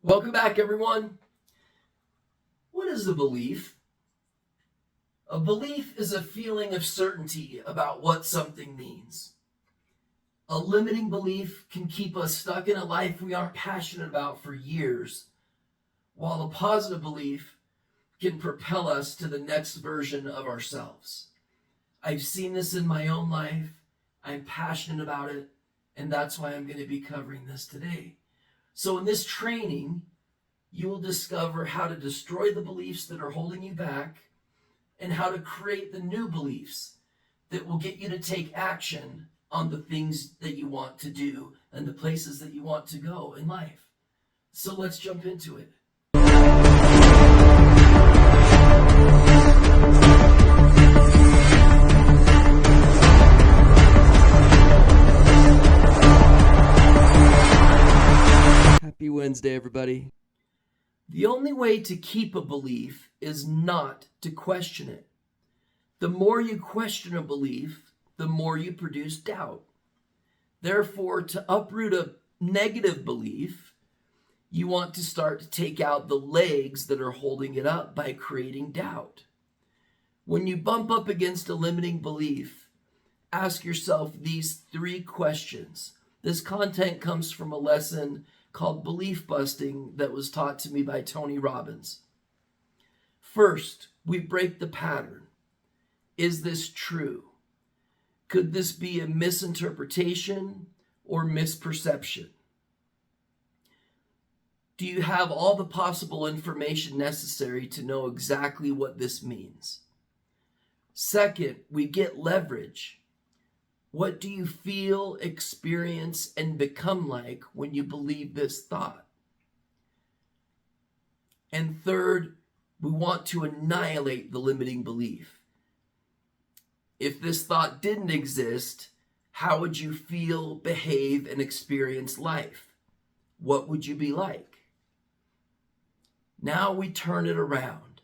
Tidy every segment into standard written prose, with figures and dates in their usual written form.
Welcome back, everyone. What is a belief? A belief is a feeling of certainty about what something means. A limiting belief can keep us stuck in a life we aren't passionate about for years, while a positive belief can propel us to the next version of ourselves. I've seen this in my own life. I'm passionate about it, and that's why I'm going to be covering this today. So in this training, you will discover how to destroy the beliefs that are holding you back and how to create the new beliefs that will get you to take action on the things that you want to do and the places that you want to go in life. So let's jump into it. Happy Wednesday, everybody. The only way to keep a belief is not to question it. The more you question a belief, the more you produce doubt. Therefore, to uproot a negative belief, you want to start to take out the legs that are holding it up by creating doubt. When you bump up against a limiting belief, ask yourself these 3 questions. This content comes from a lesson called Belief Busting that was taught to me by Tony Robbins. First, we break the pattern. Is this true? Could this be a misinterpretation or misperception? Do you have all the possible information necessary to know exactly what this means? Second, we get leverage. What do you feel, experience, and become like when you believe this thought? And third, we want to annihilate the limiting belief. If this thought didn't exist, how would you feel, behave, and experience life? What would you be like? Now we turn it around.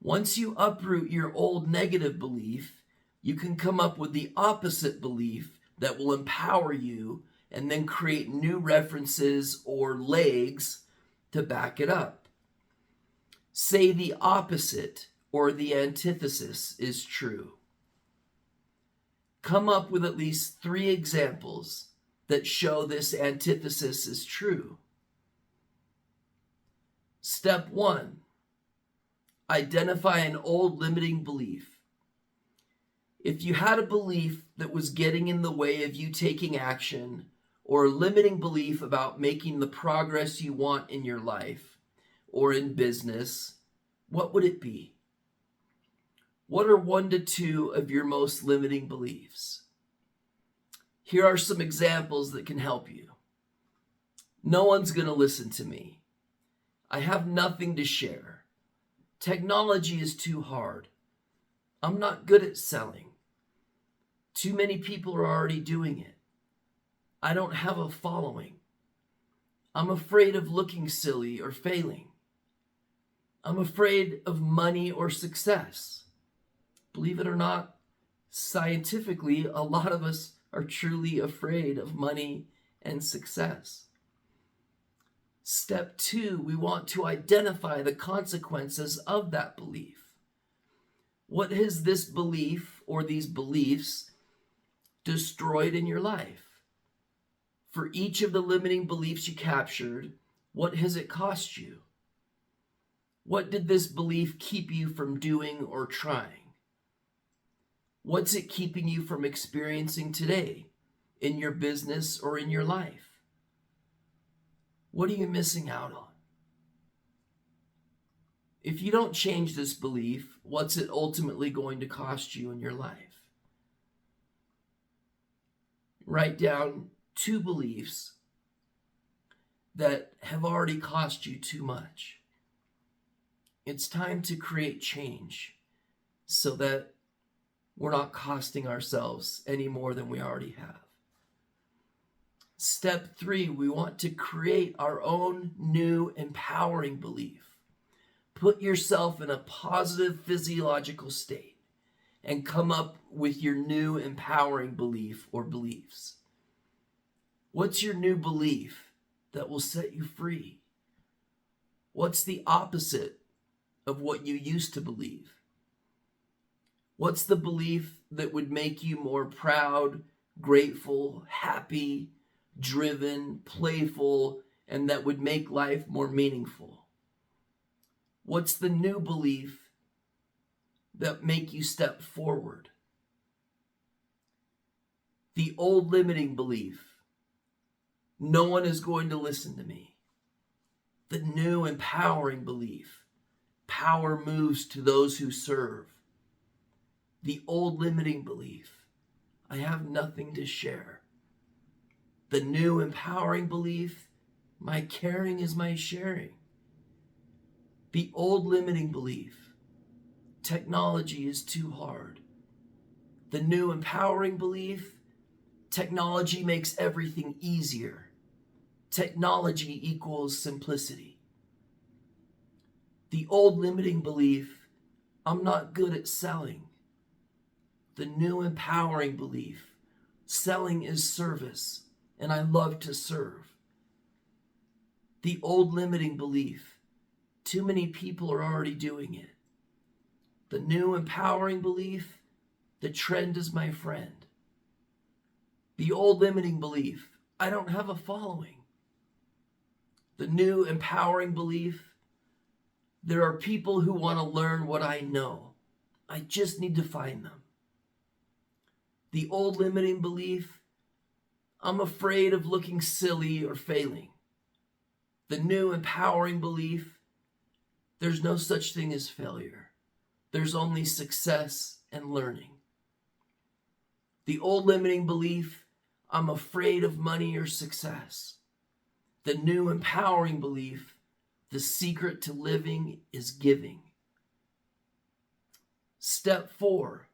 Once you uproot your old negative belief, you can come up with the opposite belief that will empower you and then create new references or legs to back it up. Say the opposite or the antithesis is true. Come up with at least 3 examples that show this antithesis is true. Step 1, identify an old limiting belief. If you had a belief that was getting in the way of you taking action, or a limiting belief about making the progress you want in your life or in business, what would it be? What are 1 to 2 of your most limiting beliefs? Here are some examples that can help you. No one's going to listen to me. I have nothing to share. Technology is too hard. I'm not good at selling. Too many people are already doing it. I don't have a following. I'm afraid of looking silly or failing. I'm afraid of money or success. Believe it or not, scientifically, a lot of us are truly afraid of money and success. Step 2, we want to identify the consequences of that belief. What has this belief or these beliefs destroyed in your life? For each of the limiting beliefs you captured, what has it cost you? What did this belief keep you from doing or trying? What's it keeping you from experiencing today in your business or in your life? What are you missing out on? If you don't change this belief, what's it ultimately going to cost you in your life? Write down 2 beliefs that have already cost you too much. It's time to create change so that we're not costing ourselves any more than we already have. Step 3, we want to create our own new empowering belief. Put yourself in a positive physiological state and come up with your new empowering belief or beliefs. What's your new belief that will set you free? What's the opposite of what you used to believe? What's the belief that would make you more proud, grateful, happy, driven, playful, and that would make life more meaningful? What's the new belief that make you step forward? The old limiting belief, no one is going to listen to me. The new empowering belief, power moves to those who serve. The old limiting belief, I have nothing to share. The new empowering belief, my caring is my sharing. The old limiting belief, technology is too hard. The new empowering belief, technology makes everything easier. Technology equals simplicity. The old limiting belief, I'm not good at selling. The new empowering belief, selling is service, and I love to serve. The old limiting belief, too many people are already doing it. The new empowering belief, the trend is my friend. The old limiting belief, I don't have a following. The new empowering belief, there are people who want to learn what I know. I just need to find them. The old limiting belief, I'm afraid of looking silly or failing. The new empowering belief, there's no such thing as failure. There's only success and learning. The old limiting belief, I'm afraid of money or success. The new empowering belief, the secret to living is giving. Step 4,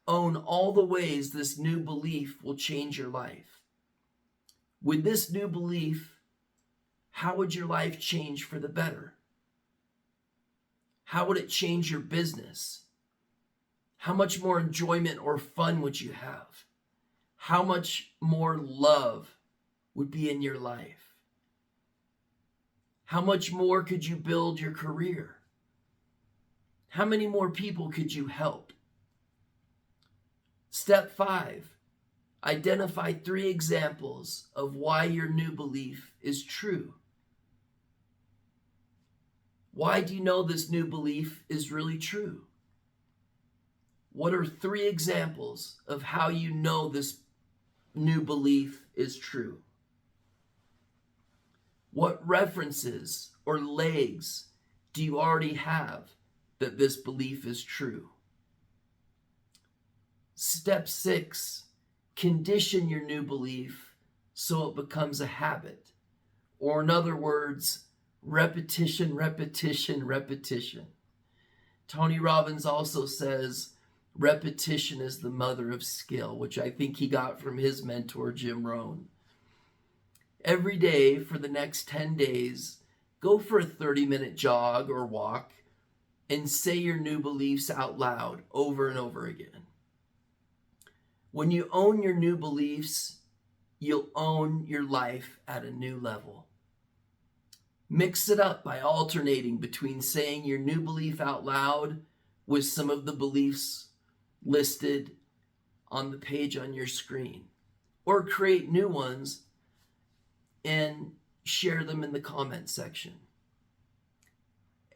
own all the ways this new belief will change your life. With this new belief, how would your life change for the better? How would it change your business? How much more enjoyment or fun would you have? How much more love would be in your life? How much more could you build your career? How many more people could you help? Step 5, identify 3 examples of why your new belief is true. Why do you know this new belief is really true? What are 3 examples of how you know this new belief is true? What references or legs do you already have that this belief is true? Step 6, condition your new belief so it becomes a habit. Or in other words, repetition, repetition, repetition. Tony Robbins also says repetition is the mother of skill, which I think he got from his mentor, Jim Rohn. Every day for the next 10 days, go for a 30-minute jog or walk and say your new beliefs out loud over and over again. When you own your new beliefs, you'll own your life at a new level. Mix it up by alternating between saying your new belief out loud with some of the beliefs listed on the page on your screen, or create new ones and share them in the comment section.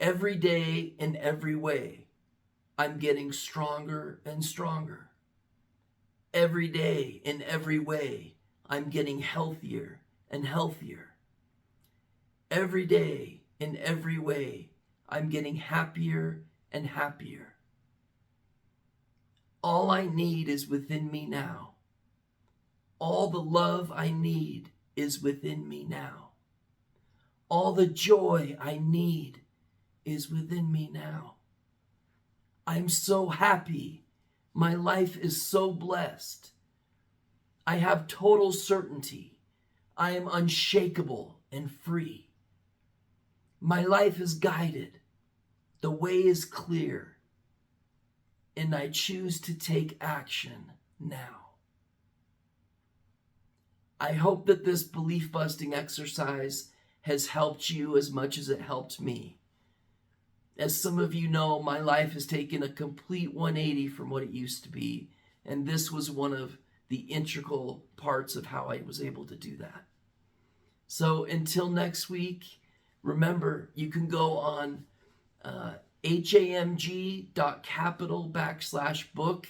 Every day in every way, I'm getting stronger and stronger. Every day in every way, I'm getting healthier and healthier. Every day in every way, I'm getting happier and happier. All I need is within me now. All the love I need is within me now. All the joy I need is within me now. I'm so happy. My life is so blessed. I have total certainty. I am unshakable and free. My life is guided. The way is clear. And I choose to take action now. I hope that this belief busting exercise has helped you as much as it helped me. As some of you know, my life has taken a complete 180 from what it used to be, and this was one of the integral parts of how I was able to do that. So until next week, remember, you can go on hamg.capital/book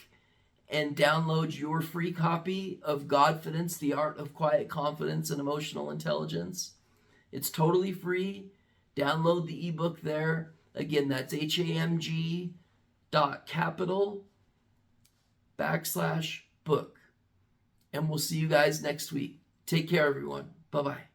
and download your free copy of Godfidence, The Art of Quiet Confidence and Emotional Intelligence. It's totally free. Download the ebook there. Again, that's hamg.capital/book. And we'll see you guys next week. Take care, everyone. Bye-bye.